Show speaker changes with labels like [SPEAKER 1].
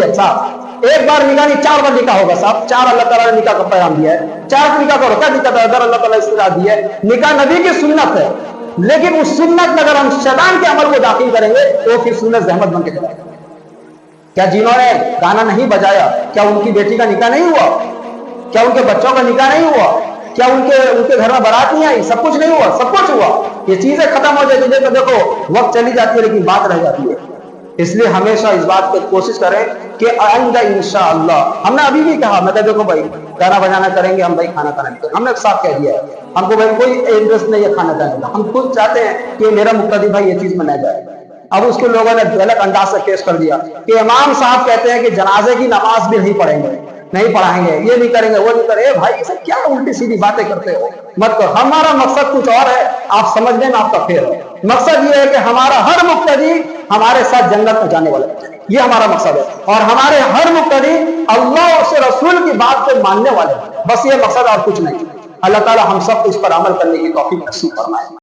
[SPEAKER 1] शरीयत साहब, एक बार निकाह नहीं 4 बार निकाह होगा साहब। 4 अल्लाह ताला ने निकाह का पैगाम दिया है, 4 निकाह करो, क्या दिक्कत है? अगर अल्लाह ताला इस्तिजा दी है, निकाह नबी की सुन्नत है, लेकिन उस सुन्नत में अगर हम शैतान के अमल को दाखिल करेंगे तो फिर सुन्नत जहमत बन के चलाएगा। क्या जिन्होंने गाना नहीं बजाया, क्या उनकी बेटी का निकाह नहीं हुआ? क्या उनके बच्चों का निकाह नहीं हुआ? क्या उनके घर में बारात नहीं आई? सब कुछ नहीं हुआ? सब कुछ हुआ। ये चीजें खत्म हो जाती है तो देखो वक्त चली जाती है लेकिन बात रह जाती है। इसलिए हमेशा इस बात की कोशिश करें कि आइंदा इंशाअल्लाह, हमने अभी भी कहा, मैं देखो भाई गाना बजाना करेंगे हम, भाई खाना खाना नहीं, हमने साफ कह दिया है हमको भाई कोई इंटरेस्ट नहीं है खाना खाने का। हम खुद चाहते हैं कि मेरा मुक्तदी भाई ये चीज में न जाए। अब उसको लोगों ने गलत अंदाज से पेश कर दिया कि इमाम साहब कहते हैं कि जनाजे की नमाज भी नहीं पढ़ेंगे, नहीं पढ़ाएंगे, ये नहीं करेंगे, वो नहीं करेंगे। भाई ये सब क्या उल्टी सीधी बातें करते हो? मत करो। हमारा मकसद कुछ और है, आप समझने में आपका फेर है। मकसद ये है कि हमारा हर मुक्तदी हमारे साथ जन्नत में जाने वाला है, ये हमारा मकसद है। और हमारे हर मुक्तदी अल्लाह और उसके रसूल की बात को मानने वाले हैं, बस ये मकसद और कुछ नहीं। अल्लाह ताला हम सब इस पर अमल करने की तौफीक नसीब फरमाए।